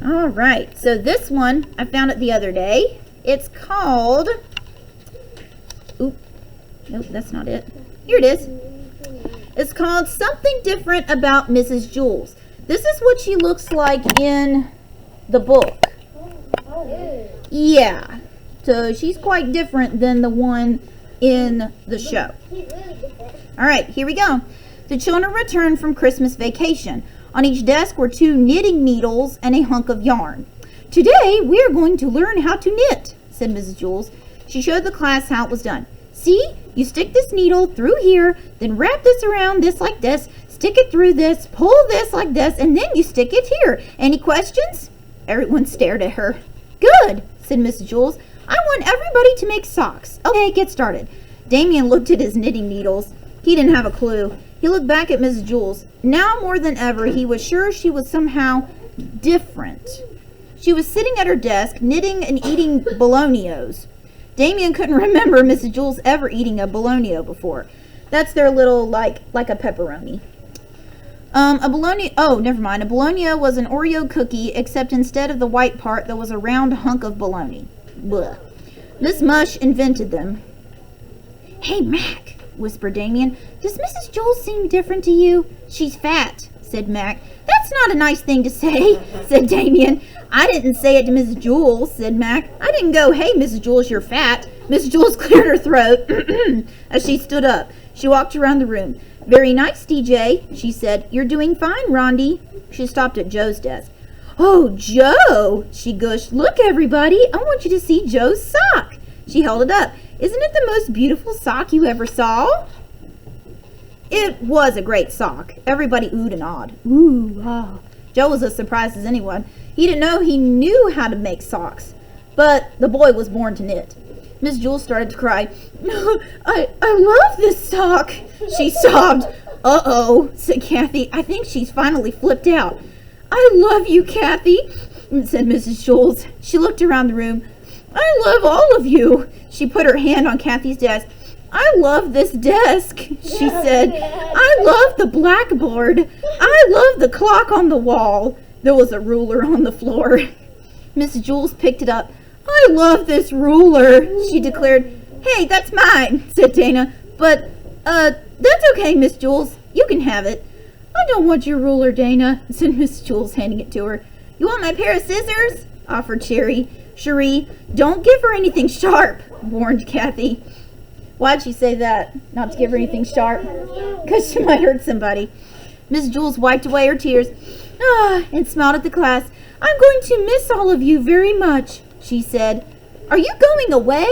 All right, so this one, I found it the other day. It's called, nope, that's not it. Here it is. It's called Something Different About Mrs. Jewls. This is what she looks like in the book. Yeah, so she's quite different than the one in the show. All right, here we go. The children returned from Christmas vacation. On each desk were 2 knitting needles and a hunk of yarn. Today, we are going to learn how to knit, said Mrs. Jewls. She showed the class how it was done. See, you stick this needle through here, then wrap this around this like this, stick it through this, pull this like this, and then you stick it here. Any questions? Everyone stared at her. Good, said Mrs. Jewls. I want everybody to make socks. Okay, get started. Damien looked at his knitting needles. He didn't have a clue. He looked back at Mrs. Jewls. Now more than ever, he was sure she was somehow different. She was sitting at her desk, knitting and eating bolognese. Damien couldn't remember Mrs. Jewls ever eating a bologna before. That's their little, like a pepperoni. A bologna, oh, never mind. A bologna was an Oreo cookie, except instead of the white part, there was a round hunk of bologna. Blech. Miss Mush invented them. Hey, Mac, whispered Damien. Does Mrs. Jewls seem different to you? She's fat, said Mac. That's not a nice thing to say, said Damien. I didn't say it to Mrs. Jewls, said Mac. I didn't go, hey, Mrs. Jewls, you're fat. Mrs. Jewls cleared her throat as she stood up. She walked around the room. Very nice, DJ, she said. You're doing fine, Rondi. She stopped at Joe's desk. Oh, Joe, she gushed. Look, everybody, I want you to see Joe's sock. She held it up. Isn't it the most beautiful sock you ever saw? It was a great sock. Everybody oohed and awed. Ooh, wow. Joe was as surprised as anyone. He didn't know he knew how to make socks. But the boy was born to knit. Miss Jewls started to cry. I love this sock, she sobbed. Uh-oh, said Kathy. I think she's finally flipped out. I love you, Kathy, said Mrs. Jewls. She looked around the room. I love all of you. She put her hand on Kathy's desk. I love this desk, she said. I love the blackboard. I love the clock on the wall. There was a ruler on the floor. Mrs. Jewls picked it up. I love this ruler, she declared. Hey, that's mine, said Dana. But, that's okay, Miss Jewls. You can have it. I don't want your ruler, Dana, said Miss Jewls, handing it to her. You want my pair of scissors? Offered Cherie. Don't give her anything sharp, warned Kathy. Why'd she say that? Not to give her anything sharp? Because she might hurt somebody. Miss Jewls wiped away her tears. And smiled at the class. I'm going to miss all of you very much, she said. Are you going away?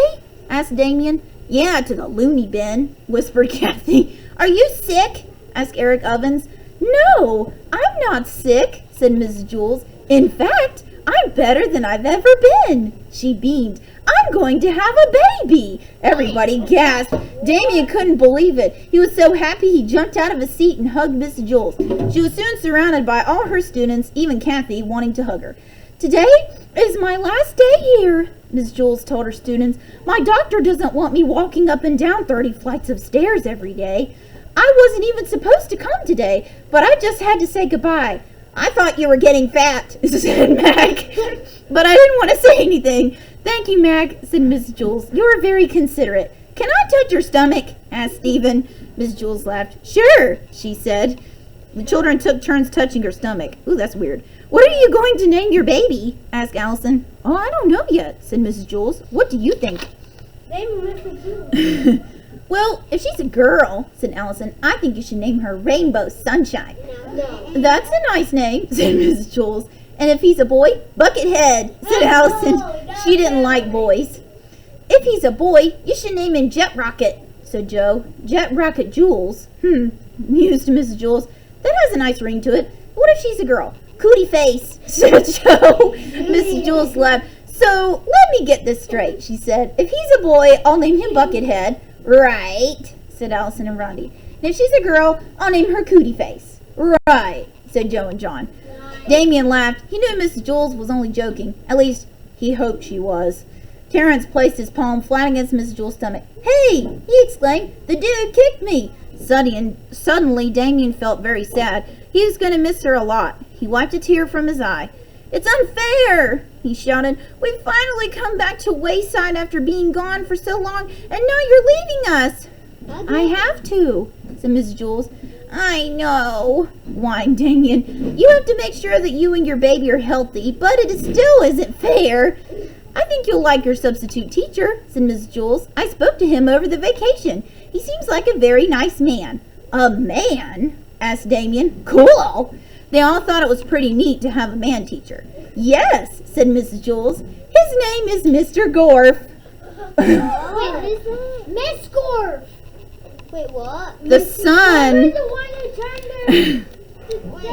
Asked Damien. Yeah, to the loony bin, whispered Kathy. Are you sick? Asked Eric Ovens. No, I'm not sick, said Mrs. Jewls. In fact, I'm better than I've ever been, she beamed. I'm going to have a baby. Everybody gasped. Damien couldn't believe it. He was so happy he jumped out of his seat and hugged Mrs. Jewls. She was soon surrounded by all her students, even Kathy, wanting to hug her. Today is my last day here, Miss Jewls told her students. My doctor doesn't want me walking up and down 30 flights of stairs every day. I wasn't even supposed to come today, but I just had to say goodbye. I thought you were getting fat, said Mac, but I didn't want to say anything. Thank you, Mac, said Miss Jewls. You're very considerate. Can I touch your stomach? Asked Stephen. Miss Jewls laughed. Sure, she said. The children took turns touching her stomach. Ooh, that's weird. What are you going to name your baby? Asked Allison. Oh, I don't know yet, said Mrs. Jewls. What do you think? Name Mrs. Jewls. Well, if she's a girl, said Allison, I think you should name her Rainbow Sunshine. No. That's a nice name, said Mrs. Jewls. And if he's a boy, Buckethead, said Allison. She didn't like boys. If he's a boy, you should name him Jet Rocket, said Joe. Jet Rocket Jewls. Mused Mrs. Jewls. That has a nice ring to it. What if she's a girl? Cootie Face, said Joe. Mrs. Jewls laughed. So, let me get this straight, she said. If he's a boy, I'll name him Buckethead. Right, said Allison and Rondi. And if she's a girl, I'll name her Cootie Face. Right, said Joe and John. Damien laughed. He knew Mrs. Jewls was only joking. At least, he hoped she was. Terrence placed his palm flat against Mrs. Jewls' stomach. Hey, he exclaimed, the dude kicked me. Suddenly, Damien felt very sad. He was going to miss her a lot. He wiped a tear from his eye. It's unfair, he shouted. We've finally come back to Wayside after being gone for so long, and now you're leaving us. I have to, said Mrs. Jules. I know, whined Damien. You have to make sure that you and your baby are healthy, but it still isn't fair. I think you'll like your substitute teacher, said Mrs. Jules. I spoke to him over the vacation. He seems like a very nice man. A man? Asked Damien. Cool. They all thought it was pretty neat to have a man teacher. Yes, said Mrs. Jules. His name is Mr. Gorf. Wait, Miss Gorf. Wait, what? The sun The one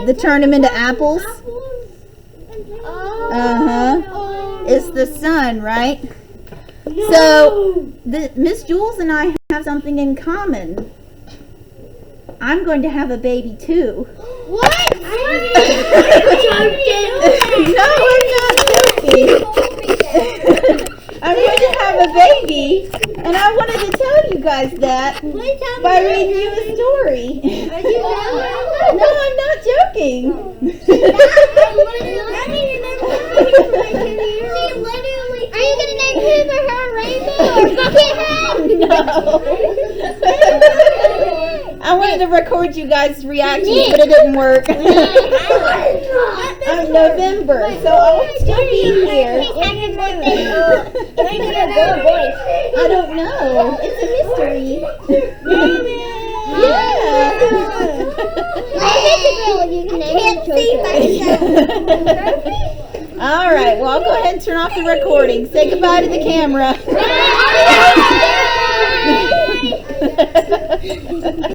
who turned turned him into apples. Oh. Uh-huh. It's the sun, right? So, Miss Jules and I have something in common. I'm going to have a baby too. What? No, I'm not joking. I'm going to have a baby, and I wanted to tell you guys that by reading you a story. No, I'm not joking. Are you gonna name him or her Rainbow or Buckethead? No. I wanted to record you guys' reactions, but it didn't work. I'm November, so I'll still be here. I don't know. It's a mystery. All right, well, I'll go ahead and turn off the recording. Say goodbye to the camera.